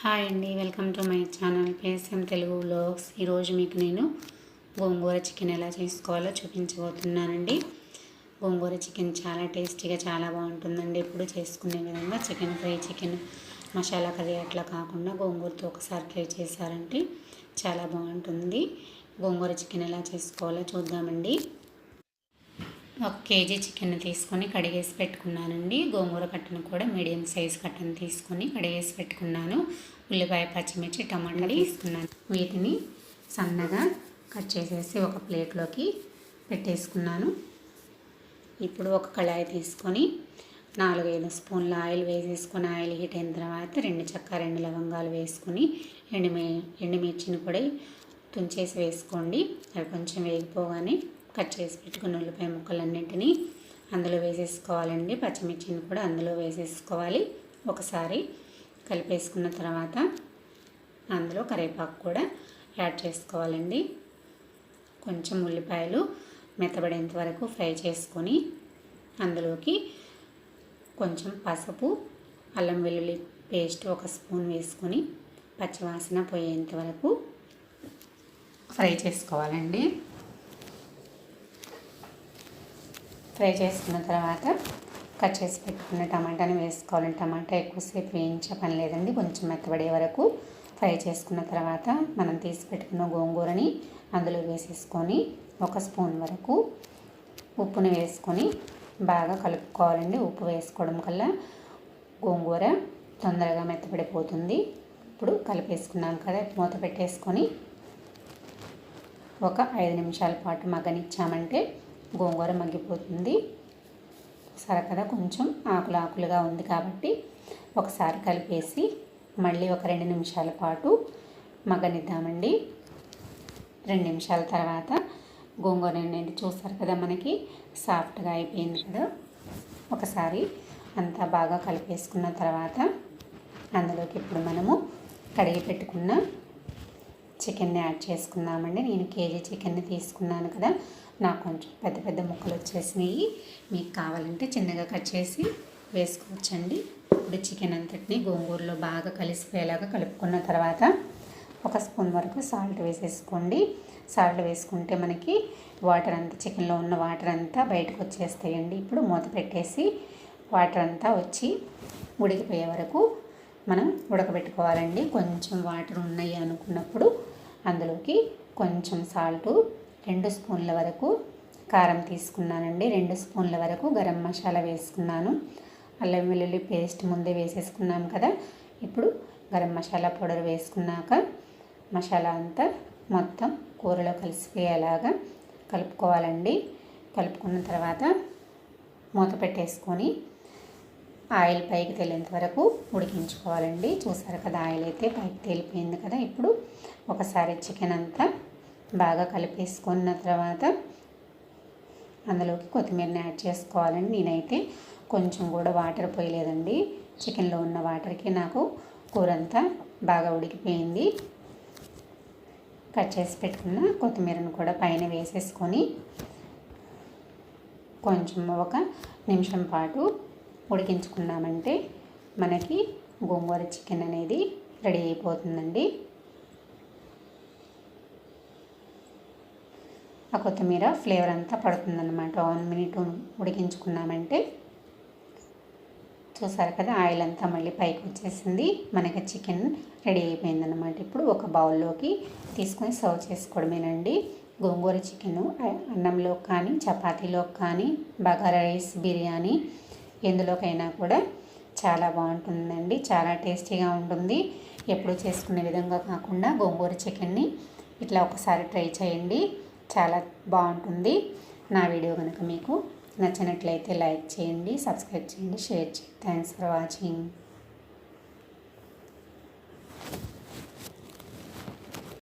Hi అండి, welcome to my channel PSM Telugu vlogs. ఈరోజు మీకు నేను గోంగూర చికెన్ ఎలా చేసుకోవాలో చూపించబోతున్నానండి. గోంగూర చికెన్ చాలా టేస్టీగా చాలా బాగుంటుందండి. ఎప్పుడు చేసుకునే విధంగా chicken fry, chicken masala curry అట్లా కాకుండా గోంగూరతో ఒకసారి ట్రై చేశారంటే చాలా బాగుంటుంది. గోంగూర చికెన్ ఎలా చేసుకోవాలో చూద్దామండి. 1 కేజీ చికెన్ తీసుకొని కడిగేసి పెట్టుకున్నానండి. గోంగూర కట్టను కూడా మీడియం సైజ్ కట్టను తీసుకొని కడిగేసి పెట్టుకున్నాను. ఉల్లిపాయ, పచ్చిమిర్చి, టమాటా తీసుకున్నాను. వీటిని సన్నగా కట్ చేసేసి ఒక ప్లేట్లోకి పెట్టేసుకున్నాను. ఇప్పుడు ఒక కళాయి తీసుకొని 4-5 స్పూన్ల ఆయిల్ వేసేసుకొని ఆయిల్ హీట్ అయిన తర్వాత 2 చెక్క 2 లవంగాలు వేసుకొని ఎండుమిర్చిని కూడా తుంచేసి వేసుకోండి. అవి కొంచెం వేగిపోగానే కట్ చేసి పెట్టుకున్న ఉల్లిపాయ ముక్కలన్నింటినీ అందులో వేసేసుకోవాలండి. పచ్చిమిర్చిని కూడా అందులో వేసేసుకోవాలి. ఒకసారి కలిపేసుకున్న తర్వాత అందులో కరివేపాకు కూడా యాడ్ చేసుకోవాలండి. కొంచెం ఉల్లిపాయలు మెత్తబడేంత వరకు ఫ్రై చేసుకొని అందులోకి కొంచెం పసుపు, అల్లం వెల్లుల్లి పేస్ట్ 1 స్పూన్ వేసుకొని పచ్చివాసన పోయేంత వరకు ఫ్రై చేసుకోవాలండి. ఫ్రై చేసుకున్న తర్వాత కట్ చేసి పెట్టుకున్న టమాటాని వేసుకోవాలి. టమాటా ఎక్కువసేపు వేయించే పని లేదండి, కొంచెం మెత్తబడే వరకు ఫ్రై చేసుకున్న తర్వాత మనం తీసి పెట్టుకున్న గోంగూరని అందులో వేసేసుకొని 1 స్పూన్ వరకు ఉప్పుని వేసుకొని బాగా కలుపుకోవాలండి. ఉప్పు వేసుకోవడం వల్ల గోంగూర తొందరగా మెత్తబడిపోతుంది. ఇప్పుడు కలిపేసుకున్నాం కదా, మూత పెట్టేసుకొని ఒక 5 నిమిషాల పాటు మగ్గనిచ్చామంటే గోంగూర మగ్గిపోతుంది. సరే కదా, కొంచెం ఆకులుగా ఉంది కాబట్టి ఒకసారి కలిపేసి మళ్ళీ ఒక 2 నిమిషాల పాటు మగ్గనిద్దామండి. 2 నిమిషాల తర్వాత గోంగూర అనేది చూస్తారు కదా, మనకి సాఫ్ట్గా అయిపోయింది కదా. ఒకసారి అంతా బాగా కలిపేసుకున్న తర్వాత అందులోకి ఇప్పుడు మనము కడిగి పెట్టుకున్న చికెన్ని యాడ్ చేసుకుందామండి. నేను కేజీ చికెన్ని తీసుకున్నాను కదా, నాకు కొంచెం పెద్ద పెద్ద ముక్కలు వచ్చేసినాయి. మీకు కావాలంటే చిన్నగా కట్ చేసి వేసుకోవచ్చండి. ఇప్పుడు చికెన్ అంతటిని గోంగూరలో బాగా కలిసిపోయేలాగా కలుపుకున్న తర్వాత 1 స్పూన్ వరకు సాల్ట్ వేసేసుకోండి. సాల్ట్ వేసుకుంటే మనకి వాటర్ అంతా, చికెన్లో ఉన్న వాటర్ అంతా బయటకు వచ్చేస్తాయండి. ఇప్పుడు మూత పెట్టేసి వాటర్ అంతా వచ్చి ఉడికిపోయే వరకు మనం ఉడకబెట్టుకోవాలండి. కొంచెం వాటర్ ఉన్నాయి అనుకున్నప్పుడు అందులోకి కొంచెం సాల్టు, 2 స్పూన్ల వరకు కారం తీసుకున్నానండి, 2 స్పూన్ల వరకు గరం మసాలా వేసుకున్నాను. అల్లం వెల్లుల్లి పేస్ట్ ముందే వేసేసుకున్నాం కదా. ఇప్పుడు గరం మసాలా పౌడర్ వేసుకున్నాక మసాలా అంతా మొత్తం కూరలో కలిసిపోయేలాగా కలుపుకోవాలండి. కలుపుకున్న తర్వాత మూత పెట్టేసుకొని ఆయిల్ పైకి తేలేంత వరకు ఉడికించుకోవాలండి. చూసారు కదా, ఆయిల్ అయితే పైకి తేలిపోయింది కదా. ఇప్పుడు ఒకసారి చికెన్ అంతా బాగా కలిపేసుకున్న తర్వాత అందులోకి కొత్తిమీరని యాడ్ చేసుకోవాలండి. నేనైతే కొంచెం కూడా వాటర్ పోయలేదండి. చికెన్లో ఉన్న వాటర్కి నాకు కూర అంతా బాగా ఉడికిపోయింది. కట్ చేసి పెట్టుకున్న కొత్తిమీరను కూడా పైన వేసేసుకొని కొంచెం 1 నిమిషం పాటు ఉడికించుకున్నామంటే మనకి గోంగూర చికెన్ అనేది రెడీ అయిపోతుందండి. ఆ కొత్తిమీర ఫ్లేవర్ అంతా పడుతుందన్నమాట. 1 మినిట్ ఉడికించుకున్నామంటే చూసారు కదా, ఆయిల్ అంతా మళ్ళీ పైకి వచ్చేసింది. మనకి చికెన్ రెడీ అయిపోయిందన్నమాట. ఇప్పుడు ఒక బౌల్లోకి తీసుకొని సర్వ్ చేసుకోవడమేనండి. గోంగూర చికెను అన్నంలో కానీ, చపాతీలో కానీ, బగారా రైస్, బిర్యానీ ఎందులోకైనా కూడా చాలా బాగుంటుందండి. చాలా టేస్టీగా ఉంటుంది. ఎప్పుడు చేసుకునే విధంగా కాకుండా గోంగూర చికెన్ని ఇట్లా ఒకసారి ట్రై చేయండి, చాలా బాగుంటుంది. నా వీడియో కనుక మీకు నచ్చినట్లయితే లైక్ చేయండి, సబ్స్క్రైబ్ చేయండి, షేర్ చేయండి. Thanks for watching.